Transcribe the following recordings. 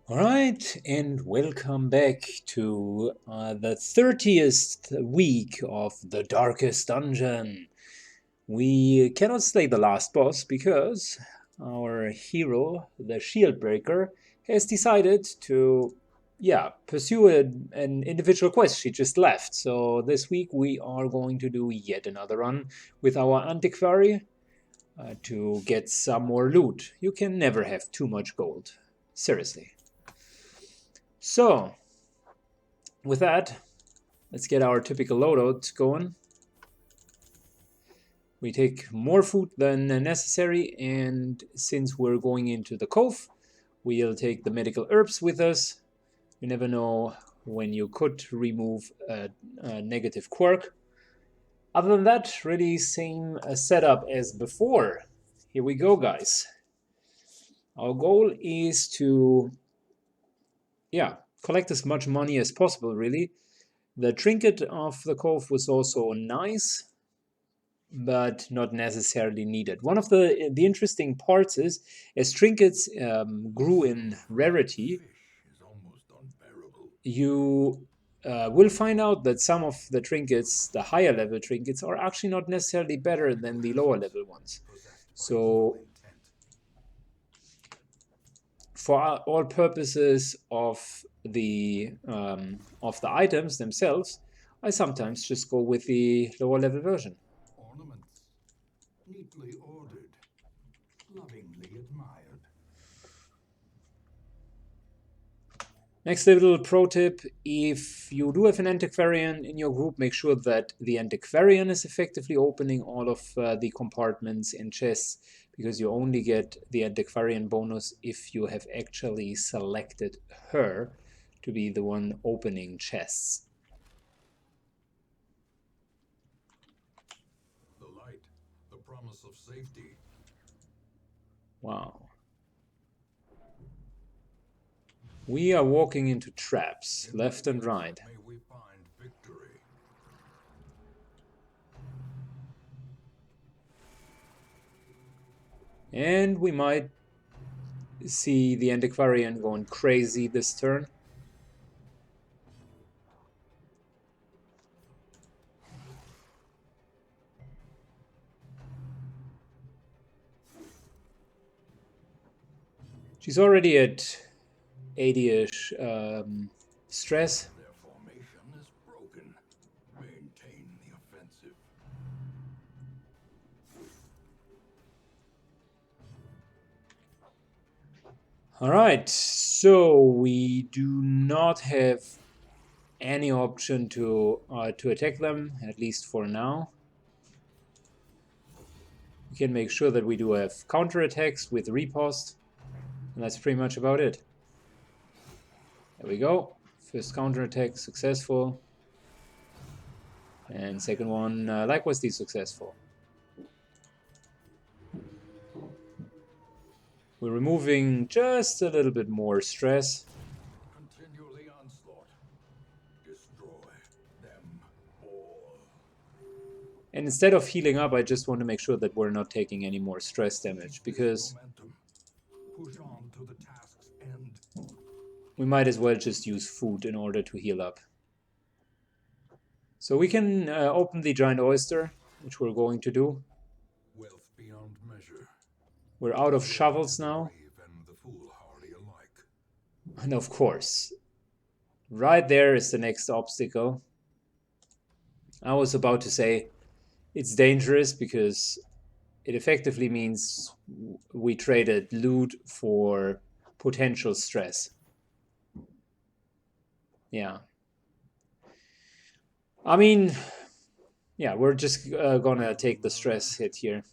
Alright, and welcome back to the 30th week of the Darkest Dungeon. We cannot slay the last boss because our hero, the Shield Breaker, has decided to, pursue an individual quest. She just left. So this week we are going to do yet another run with our Antiquary to get some more loot. You can never have too much gold. Seriously. So, with that, let's get our typical loadout going. We take more food than necessary, and since we're going into the cove, we'll take the medical herbs with us. You never know when you could remove a negative quirk. Other than that, really same setup as before. Here we go, guys. Our goal is to, collect as much money as possible, really. The trinket of the cove was also nice, but not necessarily needed. One of the interesting parts is, as trinkets grew in rarity, you will find out that some of the trinkets, the higher level trinkets, are actually not necessarily better than the lower level ones. So for all purposes of the items themselves, I sometimes just go with the lower level version. Ornaments, neatly ordered, lovingly admired. Next little pro tip, if you do have an antiquarian in your group, make sure that the antiquarian is effectively opening all of the compartments and chests, because you only get the antiquarian bonus if you have actually selected her to be the one opening chests. The light, the promise of safety. Wow. We are walking into traps, left and right. May we find victory. And we might see the antiquarian going crazy this turn. She's already at 80-ish stress. Their formation is broken. Maintain the offensive. Alright, so we do not have any option to attack them, at least for now. We can make sure that we do have counterattacks with riposte, and that's pretty much about it. There we go. First counterattack successful. And second one likewise successful. We're removing just a little bit more stress. Continue the onslaught. Destroy them all. And instead of healing up, I just want to make sure that we're not taking any more stress damage, because push on to the task's end. We might as well just use food in order to heal up. So we can open the giant oyster, which we're going to do. Wealth beyond measure. We're out of shovels now. And of course, right there is the next obstacle. I was about to say it's dangerous because it effectively means we traded loot for potential stress. Yeah. I mean, yeah, we're just gonna take the stress hit here.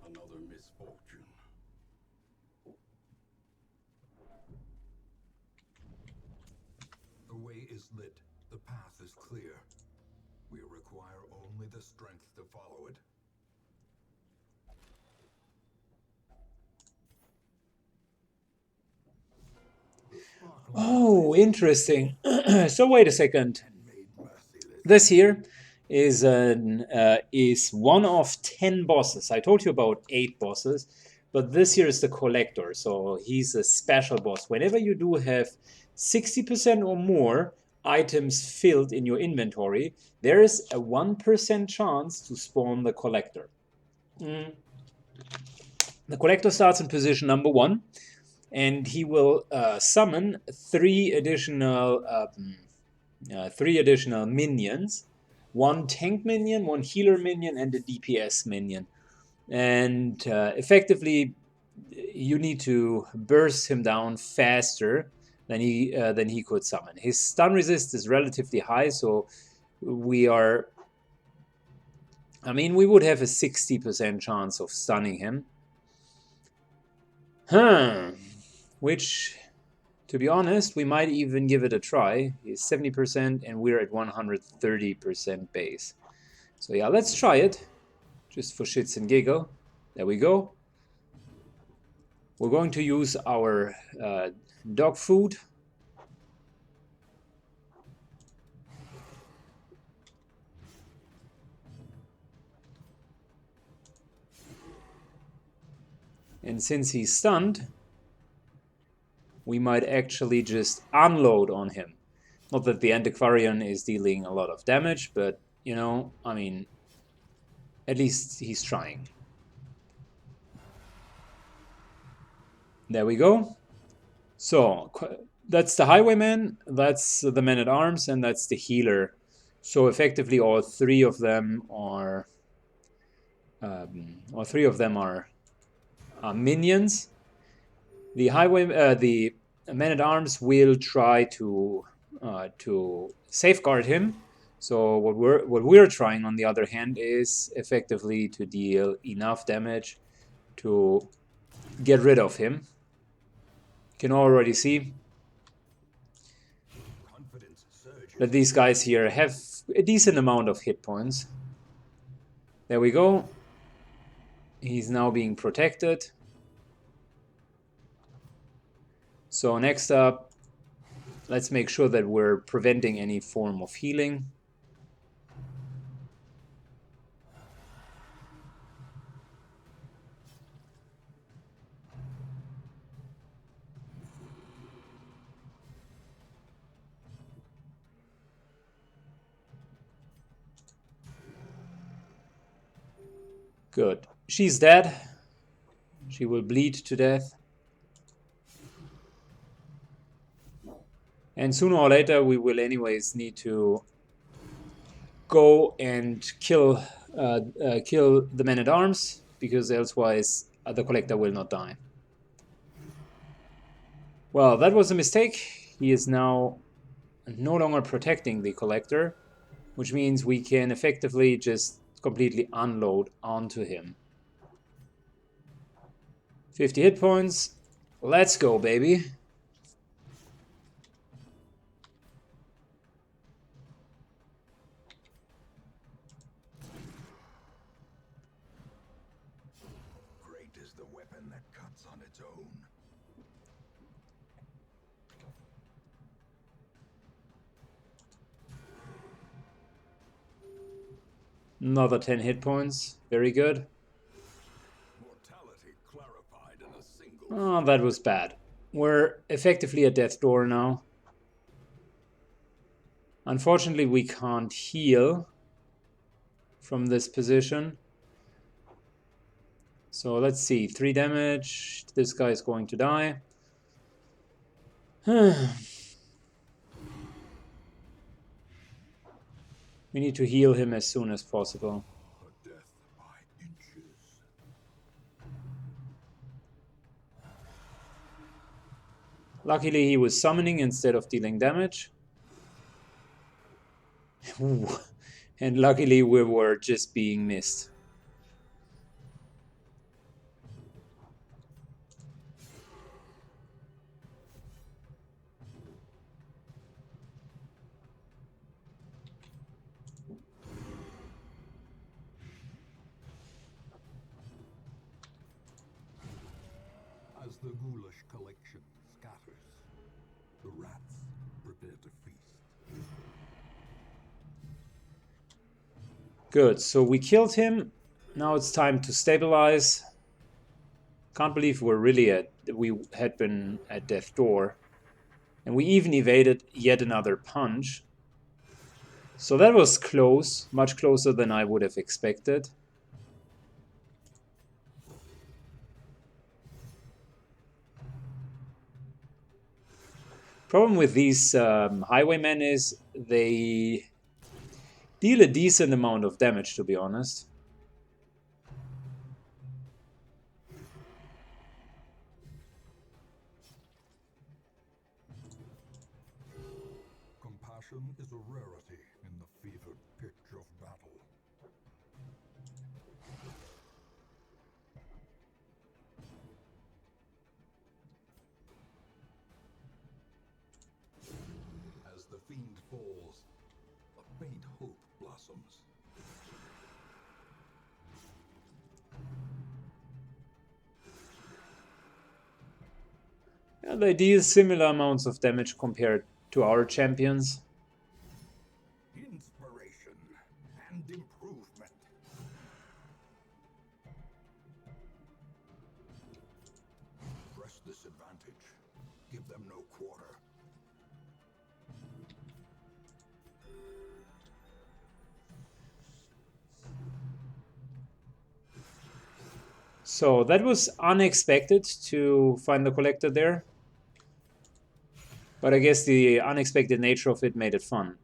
Another misfortune. The way is lit. The path is clear. We require only the strength to follow it. Oh, interesting. So wait a second. This here is one of 10 bosses. I told you about 8 bosses, but this here is the collector, so he's a special boss. Whenever you do have 60% or more items filled in your inventory, there is a 1% chance to spawn the collector. The collector starts in position number 1, and he will summon three additional minions. One tank minion, one healer minion, and a DPS minion. And effectively, you need to burst him down faster than he could summon. His stun resist is relatively high, so we would have a 60% chance of stunning him. Which, to be honest, we might even give it a try. He's 70% and we're at 130% base. So yeah, let's try it. Just for shits and giggle. There we go. We're going to use our dog food. And since he's stunned, we might actually just unload on him. Not that the Antiquarian is dealing a lot of damage, but, you know, I mean, at least he's trying. There we go. So, that's the Highwayman, that's the Man-at-Arms, and that's the Healer. So effectively all three of them are minions. The the Man-at-Arms will try to safeguard him. So what we're trying, on the other hand, is effectively to deal enough damage to get rid of him. You can already see that these guys here have a decent amount of hit points. There we go. He's now being protected. So next up, let's make sure that we're preventing any form of healing. Good. She's dead. She will bleed to death. And sooner or later, we will anyways need to go and kill the Man-at-Arms, because elsewise the Collector will not die. Well, that was a mistake. He is now no longer protecting the Collector, which means we can effectively just completely unload onto him. 50 hit points. Let's go, baby. Great is the weapon that cuts on its own. Another 10 hit points. Very good. Mortality clarified in a single. Oh, that was bad. We're effectively at death's door now. Unfortunately, we can't heal from this position. So let's see. 3 damage. This guy is going to die. We need to heal him as soon as possible. A death by inches. Luckily, he was summoning instead of dealing damage. And luckily, we were just being missed. As the ghoulish collection scatters, the rats prepare to feast. Good, so we killed him. Now it's time to stabilize. Can't believe we had been at death's door. And we even evaded yet another punch. So that was close, much closer than I would have expected. Problem with these highwaymen is they deal a decent amount of damage, to be honest. Compassion is a rarity in the fevered pitch of battle. As the fiend falls, a faint hope blossoms. Yeah, they deal similar amounts of damage compared to our champions. Inspiration and improvement. Press this advantage. Give them no quarter. So that was unexpected to find the collector there. But I guess the unexpected nature of it made it fun.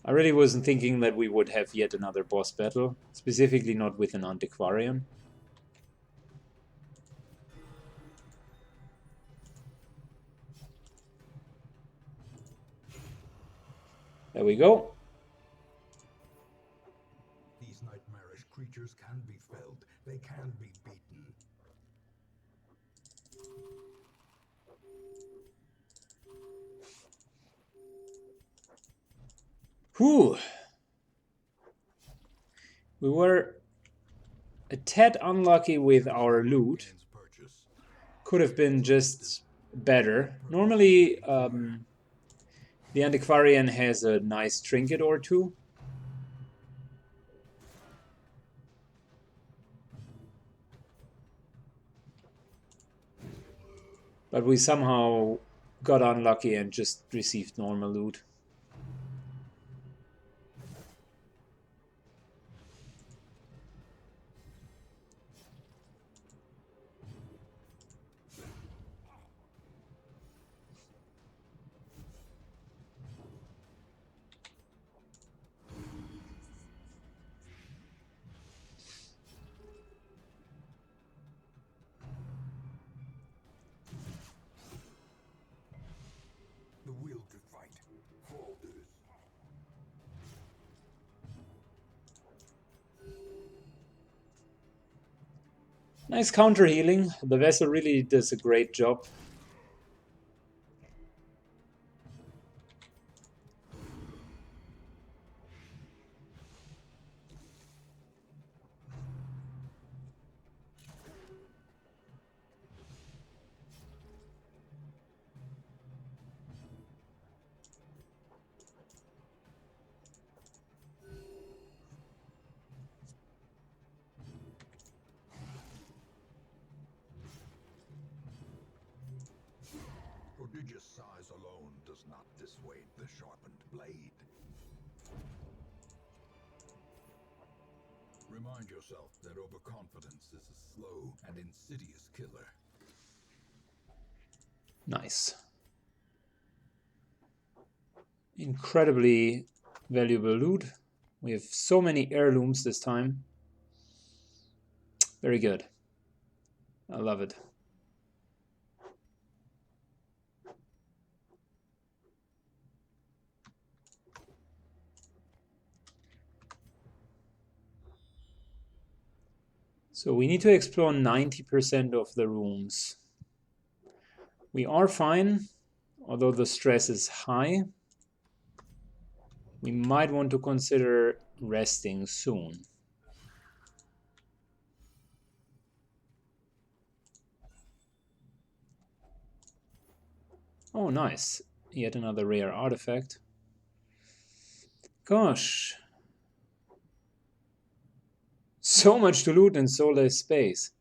I really wasn't thinking that we would have yet another boss battle, specifically not with an antiquarian. There we go. These nightmarish creatures can be felled. They can be beaten. Whew. We were a tad unlucky with our loot. Could have been just better. Normally, the antiquarian has a nice trinket or two. But we somehow got unlucky and just received normal loot. The will to fight falters. Nice counter healing. The vessel really does a great job. Prodigious size alone does not dissuade the sharpened blade. Remind yourself that overconfidence is a slow and insidious killer. Nice. Incredibly valuable loot. We have so many heirlooms this time. Very good. I love it. So we need to explore 90% of the rooms. We are fine, although the stress is high. We might want to consider resting soon. Oh, nice. Yet another rare artifact. Gosh. So much to loot and so less space.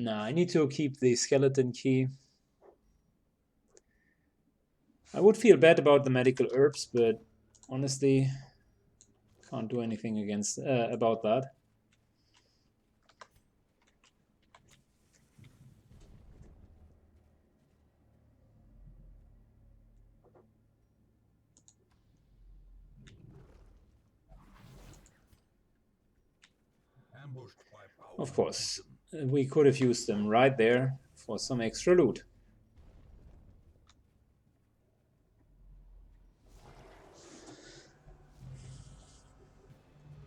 Nah, I need to keep the skeleton key. I would feel bad about the medical herbs, but honestly, can't do anything against about that. Ambushed by Of powerful course, engine. we could have used them right there for some extra loot.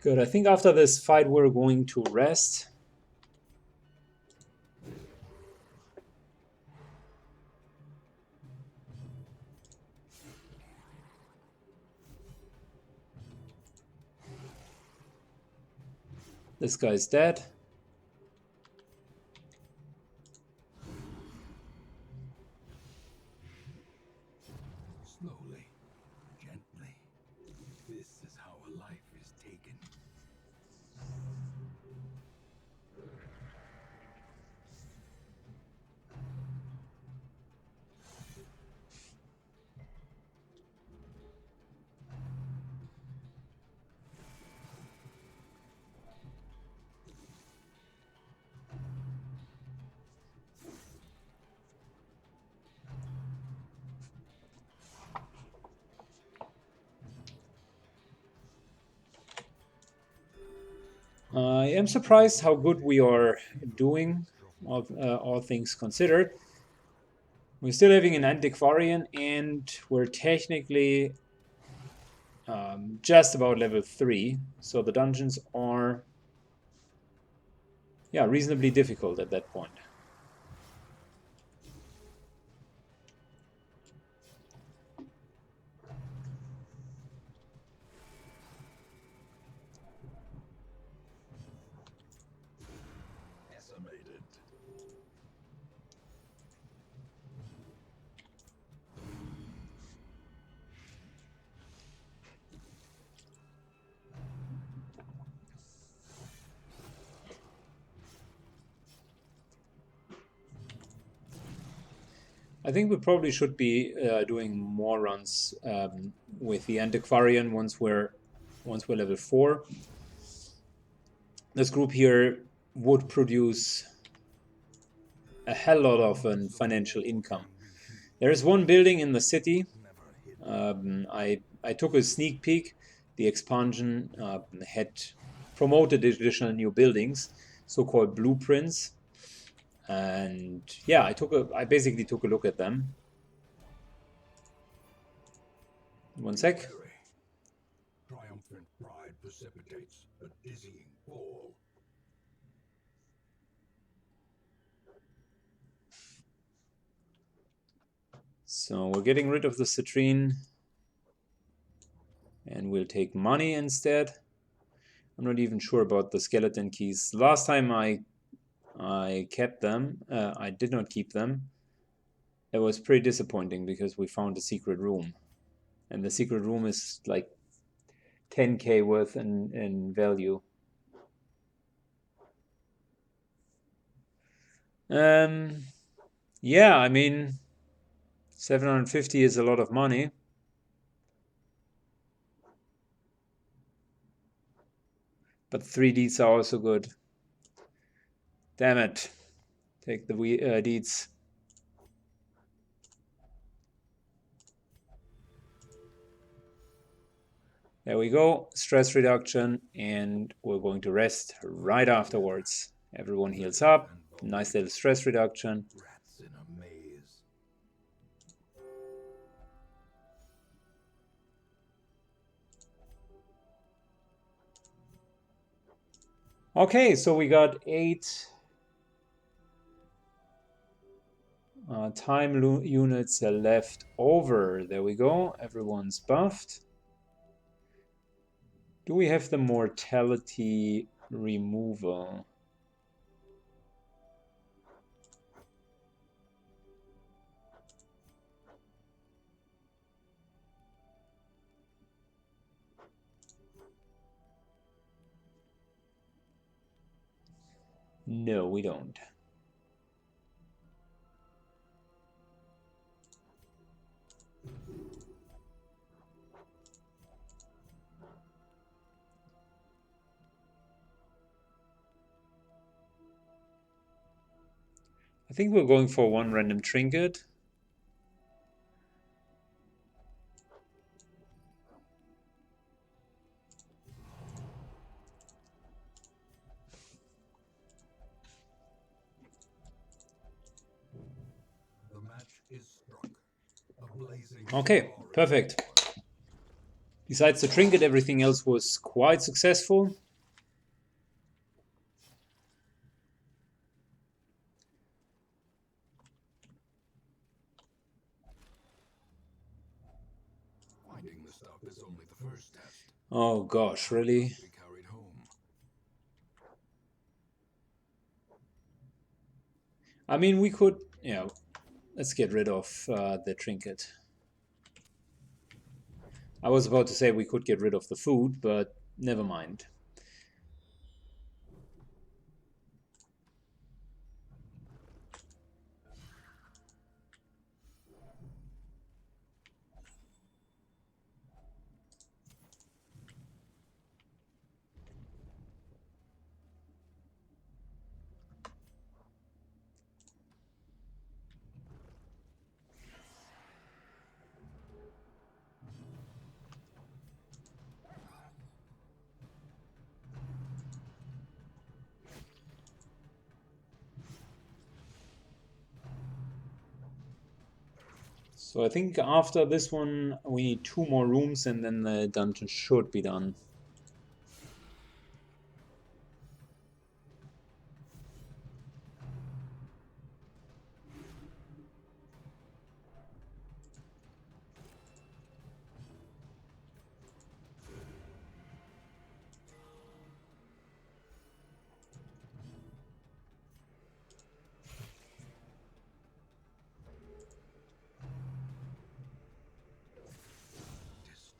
Good, I think after this fight we're going to rest. This guy's dead. Slowly, gently. This is how a life is taken. I am surprised how good we are doing, all things considered. We're still having an antiquarian, and we're technically just about level 3, so the dungeons are, yeah, reasonably difficult at that point. Decimated. I think we probably should be doing more runs with the antiquarian once we're level 4. This group here would produce a hell lot of financial income. There is one building in the city. I took a sneak peek. The expansion had promoted additional new buildings, so-called blueprints, and yeah, I basically took a look at them. One sec. Triumphant pride precipitates a dizzying fall. So we're getting rid of the citrine, and we'll take money instead. I'm not even sure about the skeleton keys. Last time I kept them, I did not keep them. It was pretty disappointing because we found a secret room, and the secret room is like 10k worth in value. Yeah, I mean, 750 is a lot of money. But 3 deeds are also good. Damn it. Take the deeds. There we go. Stress reduction. And we're going to rest right afterwards. Everyone heals up. Nice little stress reduction. Rats in a maze. Okay, so we got 8 time units left over. There we go. Everyone's buffed. Do we have the mortality removal? No, we don't. I think we're going for one random trinket. The match is struck. A blazing Okay, star is perfect. born. Besides the trinket, everything else was quite successful. Finding the stuff is only the first test. Oh gosh, really? Must be carried home. I mean, we could, let's get rid of the trinket. I was about to say we could get rid of the food, but never mind. So I think after this one, we need 2 more rooms and then the dungeon should be done.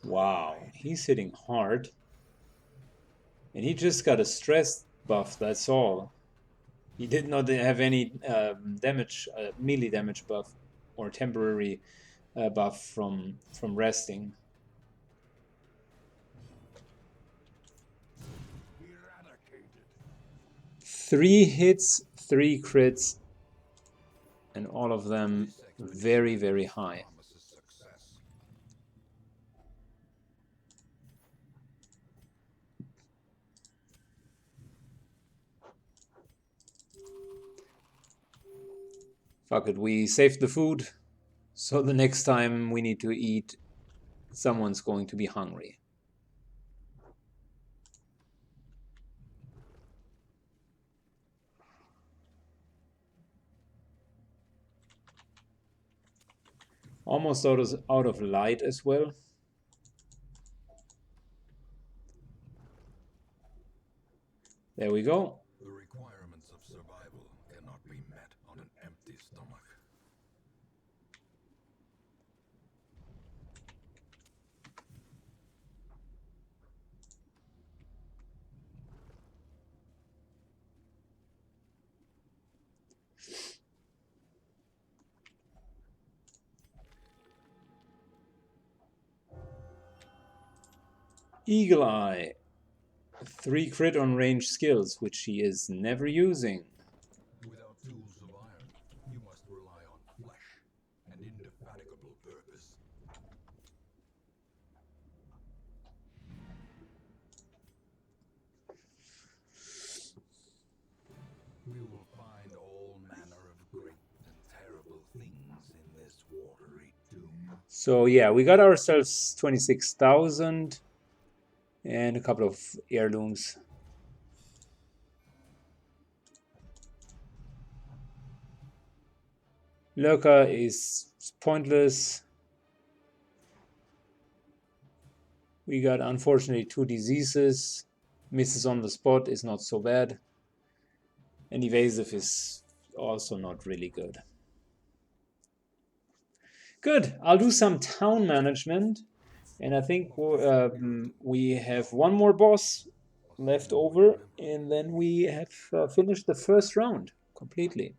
Wow, he's hitting hard. And he just got a stress buff, that's all. He did not have any damage, melee damage buff or temporary buff from resting. Eradicated. 3 hits, 3 crits, and all of them very, very high. Promises success. Fuck it, we saved the food, so the next time we need to eat, someone's going to be hungry. Almost out of light as well. There we go. The requirements of survival cannot be met on an empty stomach. Eagle Eye. 3 crit on range skills, which he is never using. Without tools of iron, you must rely on flesh and indefatigable purpose. We will find all manner of great and terrible things in this watery tomb. So yeah, we got ourselves 26,000 and a couple of heirlooms. Lurker is pointless. We got unfortunately 2 diseases. Misses on the spot is not so bad. And evasive is also not really good. Good, I'll do some town management. And I think we have one more boss left over. And then we have finished the first round completely.